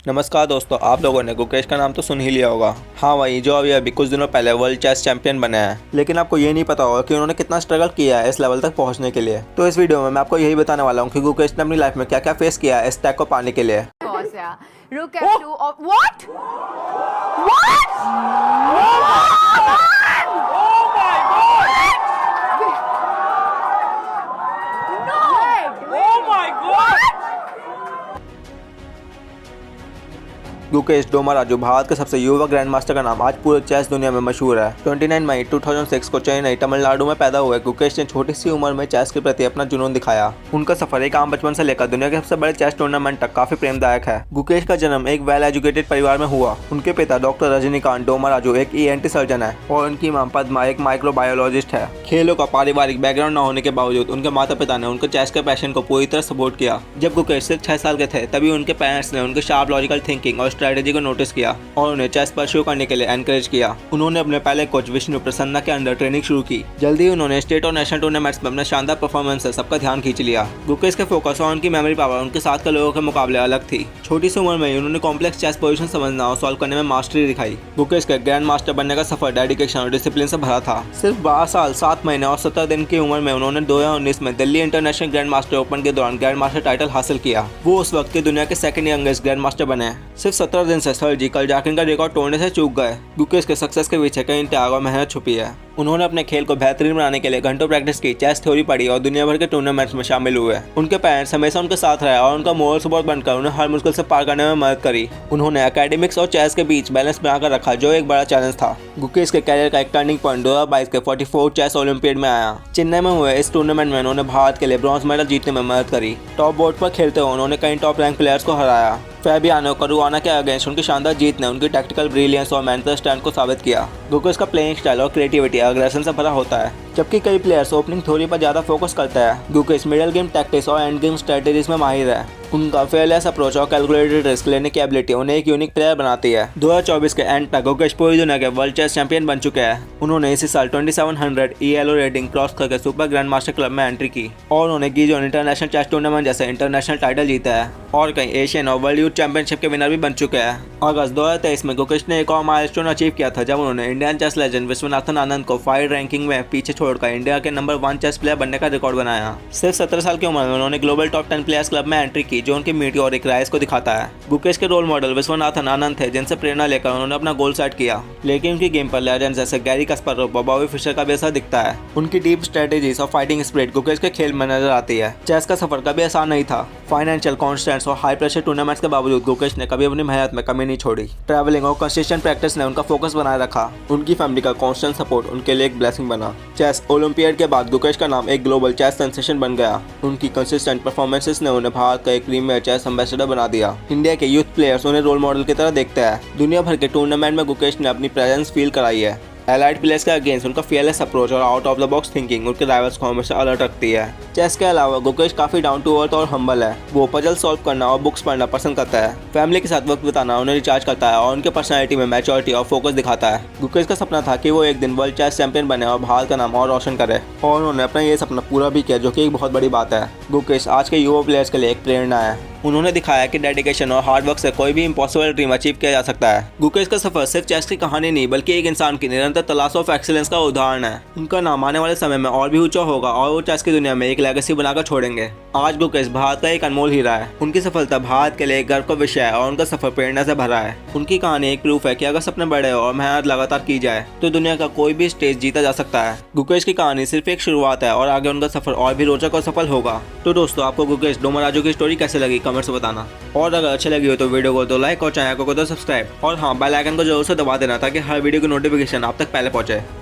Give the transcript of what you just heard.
नमस्कार दोस्तों, आप लोगों ने गुकेश का नाम तो सुन ही लिया होगा। हाँ भाई, जो अभी कुछ दिनों पहले वर्ल्ड चेस चैंपियन बने हैं। लेकिन आपको ये नहीं पता होगा कि उन्होंने कितना स्ट्रगल किया है इस लेवल तक पहुंचने के लिए। तो इस वीडियो में मैं आपको यही बताने वाला हूँ कि गुकेश ने अपनी लाइफ में क्या क्या फेस किया है इस टैग को पाने के लिए। Look at two of what? What? Gukesh डोमाराजू Bharat के सबसे युवा ग्रैंड मास्टर का नाम आज पूरे चेस दुनिया में मशहूर है। 29 मई 2006 को चेन्नई तमिलनाडु में पैदा हुए गुकेश ने छोटी सी उम्र में चेस के प्रति अपना जुनून दिखाया। उनका सफर एक आम बचपन से लेकर दुनिया के सबसे बड़े चेस टूर्नामेंट तक काफी प्रेमदायक है। गुकेश का जन्म एक वेल एजुकेटेड परिवार में हुआ। उनके पिता डॉक्टर रजनीकांत डोमाराजू एक ENT सर्जन है और उनकी मां पद्मा एक माइक्रोबायोलॉजिस्ट है। खेलों का पारिवारिक बैकग्राउंड न होने के बावजूद उनके माता पिता ने उनके चेस के पैशन को पूरी तरह सपोर्ट किया। जब गुकेश सिर्फ 6 साल के थे तभी उनके पेरेंट्स ने उनके शार्प लॉजिकल थिंकिंग और स्ट्रेटेजी को नोटिस किया और उन्हें चेस परस्यू करने के लिए एनकरेज किया। उन्होंने अपने पहले कोच विष्णु प्रसन्ना के अंडर ट्रेनिंग शुरू की। जल्दी ही उन्होंने स्टेट और नेशनल टूर्नामेंट्स में अपने शानदार परफॉर्मेंस से सबका ध्यान खींच लिया। गुकेश के फोकस और उनकी मेमोरी पावर उनके साथ के लोगों के मुकाबले अलग थी। छोटी सी उम्र में ही उन्होंने कॉम्प्लेक्स चेस पोजीशन समझना और सॉल्व करने में मास्टरी दिखाई। गुकेश के ग्रैंड मास्टर बनने का सफर डेडिकेशन और डिसिप्लिन से भरा था। सिर्फ 12 साल 7 महीने और 17 दिन की उम्र में उन्होंने 2019 में Delhi international grand master open के दौरान ग्रैंड मास्टर टाइटल हासिल किया। वो उस वक्त के दुनिया के सेकंड यंगेस्ट ग्रैंड मास्टर बने। सिर्फ 17 दिन से सर जी कल जाकिर का रिकॉर्ड तोड़ने से चूक गए। गुकेश के सक्सेस के पीछे कई त्याग और मेहनत छुपी है। उन्होंने अपने खेल को बेहतरीन बनाने के लिए घंटों प्रैक्टिस की, चेस थ्योरी पढ़ी और दुनिया भर के टूर्नामेंट्स में शामिल हुए। उनके पेरेंट्स हमेशा उनके साथ रहे और उनका मोरल सपोर्ट बनकर उन्हें हर मुश्किल से पार करने में मदद करी। उन्होंने एकेडमिक्स और चेस के बीच बैलेंस बनाकर रखा, जो एक बड़ा चैलेंज था। गुकेश के कैरियर का एक टर्निंग पॉइंट 2022 के 44 चेस ओलंपियाड में आया। चेन्नई में हुए इस टूर्नामेंट में उन्होंने भारत के लिए ब्रॉन्ज मेडल जीतने में मदद करी। टॉप बोर्ड पर खेलते हुए उन्होंने कई टॉप रैंक प्लेयर्स को हराया। फैबियानो करुआना के अगेंस्ट उनकी शानदार जीत ने उनकी टैक्टिकल ब्रिलियंस और मेंटल स्टैंड को साबित किया। गुकेश का प्लेइंग स्टाइल और क्रिएटिविटी अग्रेशन से भरा होता है, जबकि कई प्लेयर्स ओपनिंग थ्योरी पर ज्यादा फोकस करते हैं। गुकेश मिडिल गेम टैक्टिक्स और एंड गेम स्ट्रेटेजीज में माहिर है। उनका फेयरलेस अप्रोच और कैलकुलेटेड रिस्क लेने की एबिलिटी उन्हें एक यूनिक प्लेयर बनाती है। 2024 के एंड तक गुकेश पूरी दुनिया के वर्ल्ड चेस चैंपियन बन चुके हैं। उन्होंने इसी साल 2700 ELO रेटिंग क्रॉस करके सुपर ग्रैंड मास्टर क्लब में एंट्री की और उन्होंने गिजोन इंटरनेशनल चेस टूर्नामेंट जैसे इंटरनेशनल टाइटल जीता है और कई एशियन और वर्ल्ड यूथ चैंपियनशिप के विनर भी बन चुके हैं। अगस्त 2023 में गुकेश ने एक और माइलस्टोन अचीव किया था, जब उन्होंने Indian chess legend Viswanathan Anand को 5 रैंकिंग में पीछे छोड़कर इंडिया के नंबर 1 चेस प्लेयर बनने का रिकॉर्ड बनाया। सिर्फ 17 साल की उम्र में उन्होंने ग्लोबल टॉप 10 प्लेयर्स क्लब में एंट्री की, जो उनकी मीटियोरिक राइज को दिखाता है। गुकेश के रोल मॉडल विश्वनाथन आनंद थे, जिनसे प्रेरणा लेकर उन्होंने अपना गोल सेट किया। लेकिन उनकी गेम पर लेजेंड्स जैसे गैरी कास्पारोव और बॉबी फिशर का भी असर दिखता है। उनकी डीप स्ट्रेटेजीज और फाइटिंग स्पिरिट गुकेश के खेल में नजर आती है। चेस का सफर कभी आसान नहीं था। फाइनेंशियल कॉन्स्टेंट्स और हाई प्रेशर टूर्नामेंट्स के बावजूद गुकेश ने कभी अपनी मेहनत में कमी नहीं छोड़ी। ट्रैवलिंग और कंसिस्टेंट प्रैक्टिस ने उनका फोकस बनाए रखा। उनकी फैमिली का कांस्टेंट सपोर्ट उनके लिए एक ब्लेसिंग बना। चेस ओलंपियाड के बाद गुकेश का नाम एक ग्लोबल चेस सेंसेशन बन गया। उनकी कंसिस्टेंट परफॉर्मेंसेस ने उन्हें भारत का एक प्रीमियर चेस एम्बेसडर बना दिया। इंडिया के यूथ प्लेयर्स उन्हें रोल मॉडल की तरह देखते हैं। दुनिया भर के टूर्नामेंट में गुकेश ने अपनी प्रेजेंस फील कराई है। एलाइड प्लेयर्स के अगेंस्ट उनका फियरलेस अप्रोच और out of the box thinking उनके राइवल्स को हमेशा अलर्ट रखती है। चेस के अलावा गुकेश काफी डाउन टू अर्थ और हम्बल है। वो पजल सॉल्व करना और बुक्स पढ़ना पसंद करता है। फैमिली के साथ वक्त बिताना उन्हें रिचार्ज करता है और उनके पर्सनैलिटी में मैच्योरिटी और फोकस दिखाता है। गुकेश का सपना था कि वो एक दिन वर्ल्ड चेस चैंपियन बने और भारत का नाम और रोशन करे, और उन्होंने अपना ये सपना पूरा भी किया, जो कि एक बहुत बड़ी बात है। गुकेश आज के युवा प्लेयर्स के लिए एक प्रेरणा है। उन्होंने दिखाया कि डेडिकेशन और हार्ड वर्क से कोई भी इम्पॉसिबल ड्रीम अचीव किया जा सकता है। गुकेश का सफर सिर्फ चेस की कहानी नहीं, बल्कि एक इंसान की निरंतर तलाश ऑफ एक्सीलेंस का उदाहरण है। उनका नाम आने वाले समय में और भी ऊंचा होगा और वो चेस की दुनिया में एक लेगेसी बनाकर छोड़ेंगे। आज गुकेश भारत का एक अनमोल हीरा है। उनकी सफलता भारत के लिए एक गर्व का विषय है और उनका सफर प्रेरणा से भरा है। उनकी कहानी एक प्रूफ है कि अगर सपने बड़े और मेहनत लगातार की जाए तो दुनिया का कोई भी स्टेज जीता जा सकता है। गुकेश की कहानी सिर्फ एक शुरुआत है और आगे उनका सफर और भी रोचक और सफल होगा। तो दोस्तों, आपको गुकेश डोमाराजू की स्टोरी कैसे लगी कमेंट से बताना, और अगर अच्छी लगी हो तो वीडियो को तो लाइक और चैनल को तो सब्सक्राइब, और हाँ, बेल आइकन को जरूर से दबा देना ताकि हर वीडियो की नोटिफिकेशन आप तक पहले पहुंचे।